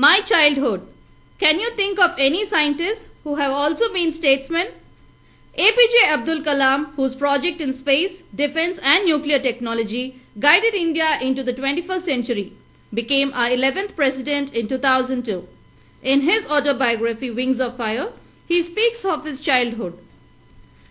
My childhood. Can you think of any scientists who have also been statesmen? APJ Abdul Kalam, whose project in space, defense and nuclear technology guided India into the 21st century, became our 11th president in 2002. In his autobiography Wings of Fire, he speaks of his childhood.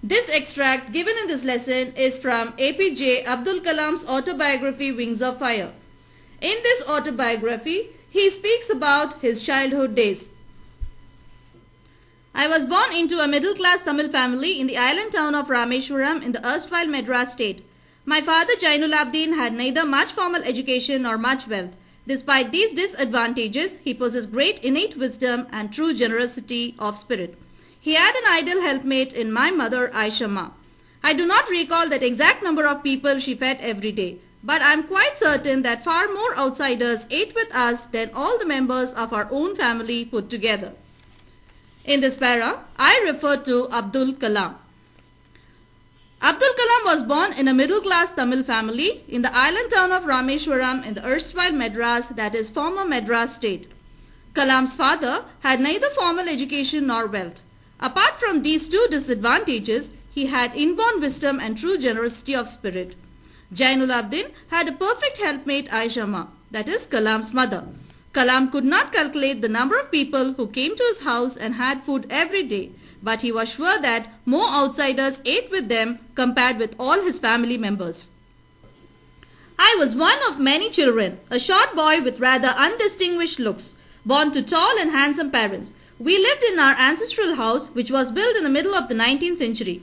This extract given in this lesson is from APJ Abdul Kalam's autobiography Wings of Fire. In this autobiography, he speaks about his childhood days. I was born into a middle-class Tamil family in the island town of Rameshwaram in the erstwhile Madras state. My father Jainul Abdin had neither much formal education nor much wealth. Despite these disadvantages, he possessed great innate wisdom and true generosity of spirit. He had an ideal helpmate in my mother Aisha Ma. I do not recall that exact number of people she fed every day, but I am quite certain that far more outsiders ate with us than all the members of our own family put together. In this para, I refer to Abdul Kalam. Abdul Kalam was born in a middle-class Tamil family in the island town of Rameshwaram in the erstwhile Madras, that is former Madras state. Kalam's father had neither formal education nor wealth. Apart from these two disadvantages, he had inborn wisdom and true generosity of spirit. Jainul Abdin had a perfect helpmate Aisha Ma, that is Kalam's mother. Kalam could not calculate the number of people who came to his house and had food every day, but he was sure that more outsiders ate with them compared with all his family members. I was one of many children, a short boy with rather undistinguished looks, born to tall and handsome parents. We lived in our ancestral house, which was built in the middle of the 19th century.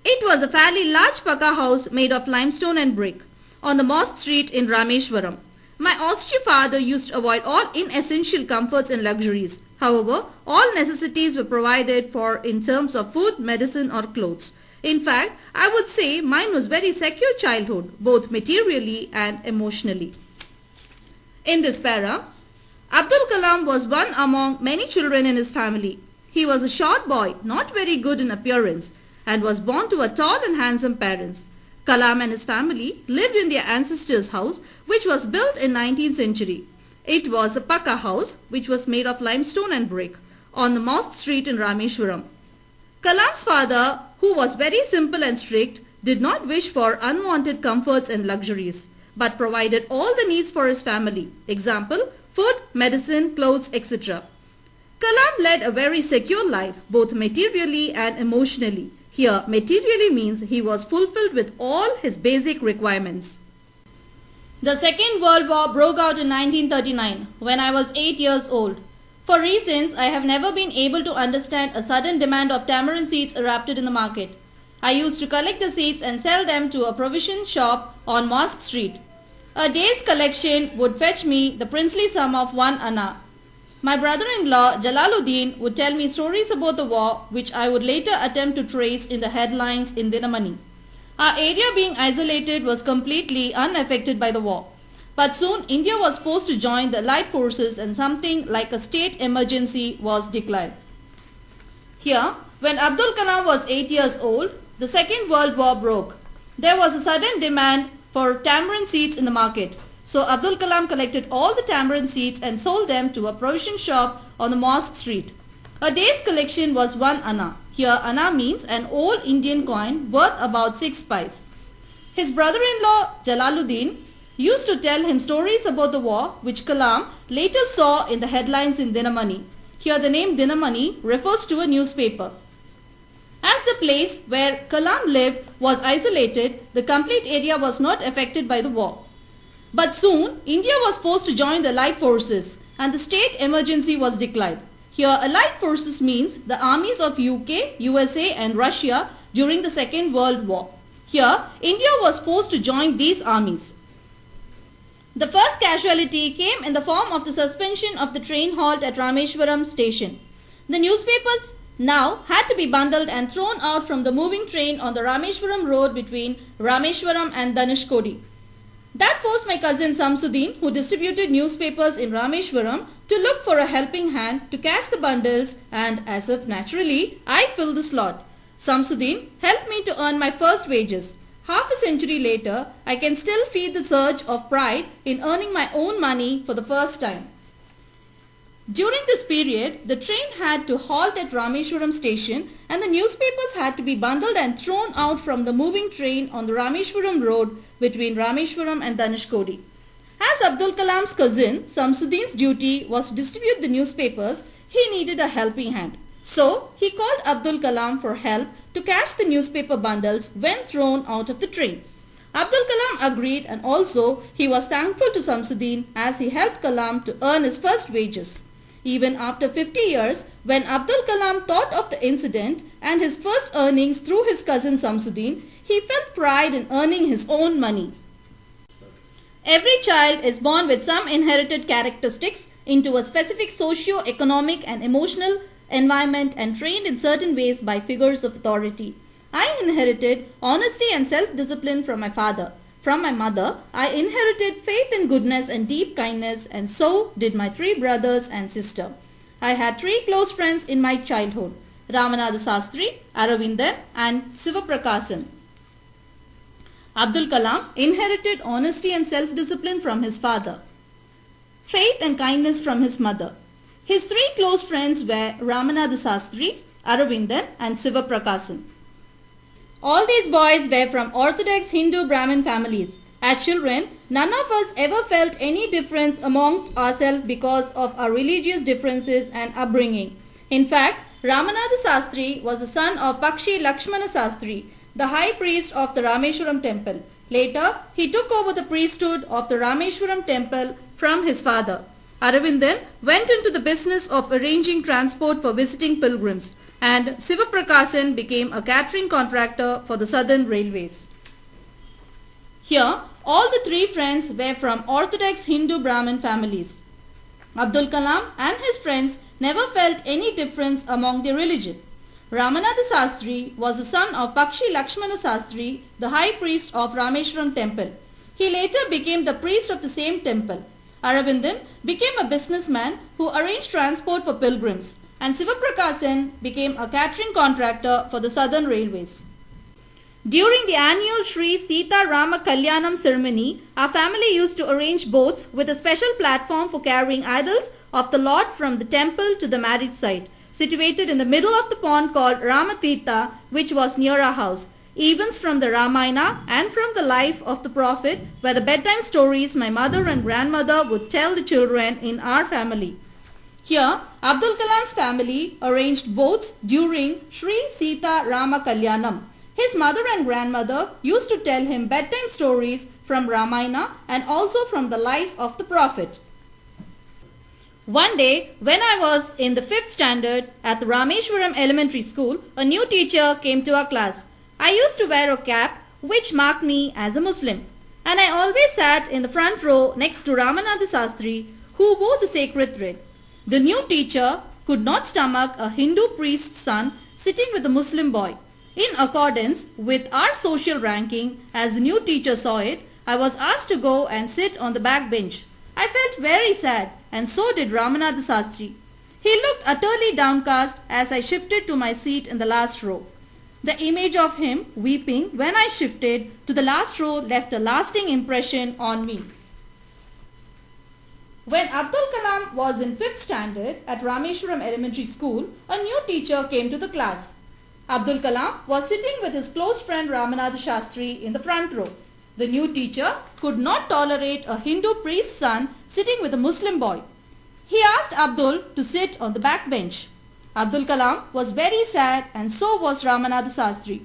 It was a fairly large Paka house made of limestone and brick on the Mosque Street in Rameshwaram. My austere father used to avoid all inessential comforts and luxuries. However, all necessities were provided for in terms of food, medicine or clothes. In fact, I would say mine was very secure childhood, both materially and emotionally. In this para, Abdul Kalam was one among many children in his family. He was a short boy, not very good in appearance, and was born to a tall and handsome parents. Kalam and his family lived in their ancestors' house, which was built in 19th century. It was a Paka house, which was made of limestone and brick, on the Mosque Street in Rameshwaram. Kalam's father, who was very simple and strict, did not wish for unwanted comforts and luxuries, but provided all the needs for his family, example, food, medicine, clothes, etc. Kalam led a very secure life, both materially and emotionally. Here, materially means he was fulfilled with all his basic requirements. The Second World War broke out in 1939, when I was 8 years old. For reasons I have never been able to understand, a sudden demand of tamarind seeds erupted in the market. I used to collect the seeds and sell them to a provision shop on Mosque Street. A day's collection would fetch me the princely sum of 1 anna. My brother-in-law Jalaluddin would tell me stories about the war, which I would later attempt to trace in the headlines in Dinamani. Our area being isolated was completely unaffected by the war. But soon India was forced to join the Allied forces and something like a state emergency was declared. Here, when Abdul Kalam was 8 years old, the Second World War broke. There was a sudden demand for tamarind seeds in the market. So Abdul Kalam collected all the tamarind seeds and sold them to a provision shop on the Mosque Street. A day's collection was 1 anna. Here anna means an old Indian coin worth about 6 paise. His brother-in-law Jalaluddin used to tell him stories about the war, which Kalam later saw in the headlines in Dinamani. Here the name Dinamani refers to a newspaper. As the place where Kalam lived was isolated, the complete area was not affected by the war. But soon, India was forced to join the Allied forces and the state emergency was declared. Here, Allied forces means the armies of UK, USA and Russia during the Second World War. Here, India was forced to join these armies. The first casualty came in the form of the suspension of the train halt at Rameshwaram station. The newspapers now had to be bundled and thrown out from the moving train on the Rameshwaram road between Rameshwaram and Dhanushkodi. That forced my cousin Samsuddin, who distributed newspapers in Rameshwaram, to look for a helping hand to catch the bundles, and as if naturally, I filled the slot. Samsuddin helped me to earn my first wages. Half a century later, I can still feel the surge of pride in earning my own money for the first time. During this period, the train had to halt at Rameshwaram station and the newspapers had to be bundled and thrown out from the moving train on the Rameshwaram road between Rameshwaram and Dhanushkodi. As Abdul Kalam's cousin, Samsuddin's duty was to distribute the newspapers, he needed a helping hand. So, he called Abdul Kalam for help to catch the newspaper bundles when thrown out of the train. Abdul Kalam agreed and also he was thankful to Samsuddin as he helped Kalam to earn his first wages. Even after 50 years, when Abdul Kalam thought of the incident and his first earnings through his cousin Samsuddin, he felt pride in earning his own money. Every child is born with some inherited characteristics into a specific socio-economic and emotional environment and trained in certain ways by figures of authority. I inherited honesty and self-discipline from my father. From my mother, I inherited faith in goodness and deep kindness, and so did my 3 brothers and sister. I had 3 close friends in my childhood, Ramanatha Sastri, Aravindan and Sivaprakasan. Abdul Kalam inherited honesty and self-discipline from his father, faith and kindness from his mother. His 3 close friends were Ramanatha Sastri, Aravindan and Sivaprakasan. All these boys were from orthodox Hindu Brahmin families. As children, none of us ever felt any difference amongst ourselves because of our religious differences and upbringing. In fact, Ramanatha Sastri was the son of Pakshi Lakshmana Sastri, the high priest of the Rameshwaram temple. Later, he took over the priesthood of the Rameshwaram temple from his father. Aravindan went into the business of arranging transport for visiting pilgrims, and Sivaprakasan became a catering contractor for the Southern Railways. Here, all the 3 friends were from orthodox Hindu Brahmin families. Abdul Kalam and his friends never felt any difference among their religion. Ramanatha Sastri was the son of Pakshi Lakshmana Sastri, the high priest of Rameshwaram temple. He later became the priest of the same temple. Aravindan became a businessman who arranged transport for pilgrims, and Sivaprakasan became a catering contractor for the Southern Railways. During the annual Sri Sita Rama Kalyanam ceremony, our family used to arrange boats with a special platform for carrying idols of the Lord from the temple to the marriage site, situated in the middle of the pond called Ramatirtha, which was near our house. Events from the Ramayana and from the life of the Prophet were the bedtime stories my mother and grandmother would tell the children in our family. Here, Abdul Kalam's family arranged boats during Sri Sita Rama Kalyanam. His mother and grandmother used to tell him bedtime stories from Ramayana and also from the life of the Prophet. One day, when I was in the 5th standard at the Rameshwaram Elementary School, a new teacher came to our class. I used to wear a cap which marked me as a Muslim, and I always sat in the front row next to Ramanatha Sastri, who wore the sacred thread. The new teacher could not stomach a Hindu priest's son sitting with a Muslim boy. In accordance with our social ranking, as the new teacher saw it, I was asked to go and sit on the back bench. I felt very sad, and so did Ramanatha Sastri. He looked utterly downcast as I shifted to my seat in the last row. The image of him weeping when I shifted to the last row left a lasting impression on me. When Abdul Kalam was in 5th standard at Rameshwaram Elementary School, a new teacher came to the class. Abdul Kalam was sitting with his close friend Ramanatha Sastri in the front row. The new teacher could not tolerate a Hindu priest's son sitting with a Muslim boy. He asked Abdul to sit on the back bench. Abdul Kalam was very sad, and so was Ramanatha Sastri.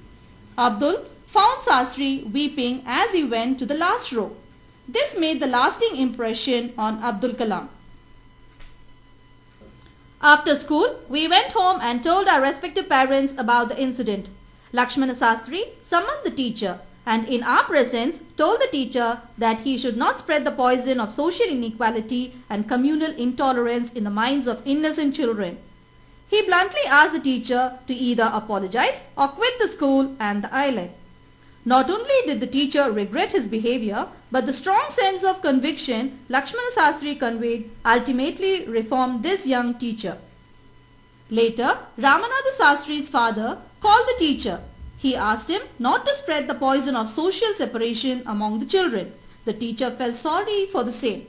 Abdul found Sastri weeping as he went to the last row. This made the lasting impression on Abdul Kalam. After school, we went home and told our respective parents about the incident. Lakshmana Sastri summoned the teacher and in our presence told the teacher that he should not spread the poison of social inequality and communal intolerance in the minds of innocent children. He bluntly asked the teacher to either apologize or quit the school and the island. Not only did the teacher regret his behavior, but the strong sense of conviction Lakshmana Sastri conveyed ultimately reformed this young teacher. Later, Ramanatha Sastri's father called the teacher. He asked him not to spread the poison of social separation among the children. The teacher felt sorry for the same.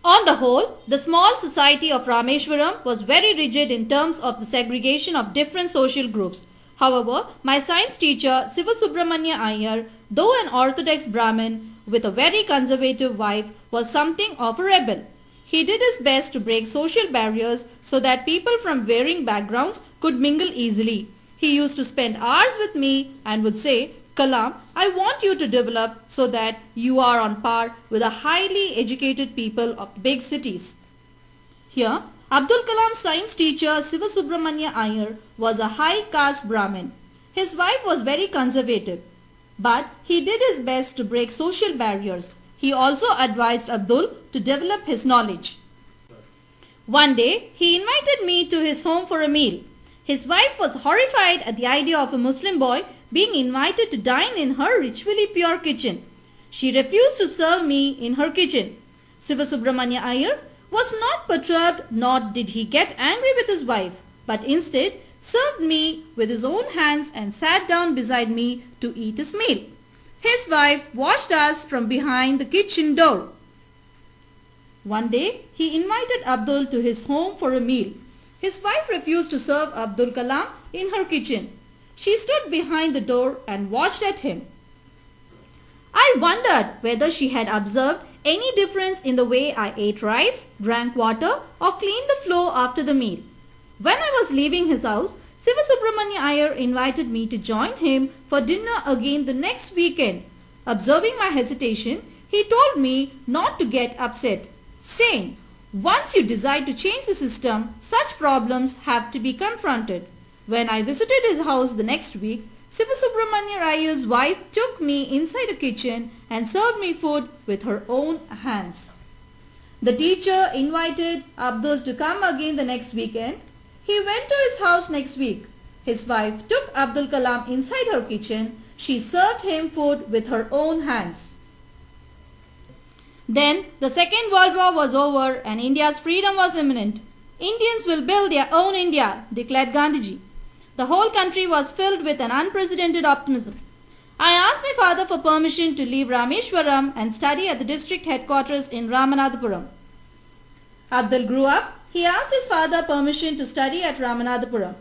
On the whole, the small society of Rameshwaram was very rigid in terms of the segregation of different social groups. However, my science teacher Sivasubramanya Iyer, though an orthodox Brahmin with a very conservative wife, was something of a rebel. He did his best to break social barriers so that people from varying backgrounds could mingle easily. He used to spend hours with me and would say, "Kalam, I want you to develop so that you are on par with the highly educated people of big cities." Here, Abdul Kalam's science teacher Sivasubramanya Iyer was a high caste Brahmin. His wife was very conservative, but he did his best to break social barriers. He also advised Abdul to develop his knowledge. One day, he invited me to his home for a meal. His wife was horrified at the idea of a Muslim boy being invited to dine in her ritually pure kitchen. She refused to serve me in her kitchen. Sivasubramanya Iyer was not perturbed, nor did he get angry with his wife, but instead served me with his own hands and sat down beside me to eat his meal. His wife watched us from behind the kitchen door. One day, he invited Abdul to his home for a meal. His wife refused to serve Abdul Kalam in her kitchen. She stood behind the door and watched at him. I wondered whether she had observed any difference in the way I ate rice, drank water, or cleaned the floor after the meal. When I was leaving his house, Sivasubramanya Iyer invited me to join him for dinner again the next weekend. Observing my hesitation, he told me not to get upset, saying, "Once you decide to change the system, such problems have to be confronted." When I visited his house the next week, Sivasubramanya Iyer's wife took me inside the kitchen and served me food with her own hands. The teacher invited Abdul to come again the next weekend. He went to his house next week. His wife took Abdul Kalam inside her kitchen. She served him food with her own hands. Then the Second World War was over and India's freedom was imminent. "Indians will build their own India," declared Gandhiji. The whole country was filled with an unprecedented optimism. I asked my father for permission to leave Rameshwaram and study at the district headquarters in Ramanathapuram. Abdul grew up. He asked his father permission to study at Ramanathapuram.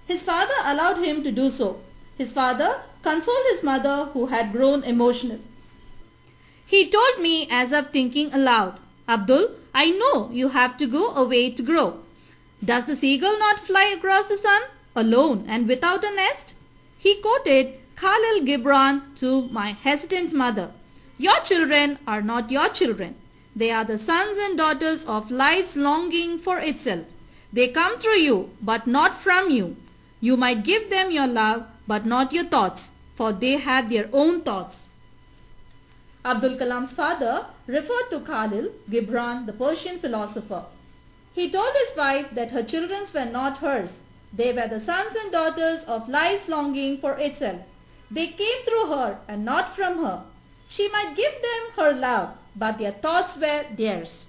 His father allowed him to do so. His father consoled his mother, who had grown emotional. He told me as if thinking aloud, "Abdul, I know you have to go away to grow. Does the seagull not fly across the sun, alone and without a nest?" He quoted Khalil Gibran to my hesitant mother. "Your children are not your children. They are the sons and daughters of life's longing for itself. They come through you, but not from you. You might give them your love, but not your thoughts, for they have their own thoughts." Abdul Kalam's father referred to Khalil Gibran, the Persian philosopher. He told his wife that her children were not hers. They were the sons and daughters of life's longing for itself. They came through her and not from her. She might give them her love, but their thoughts were theirs.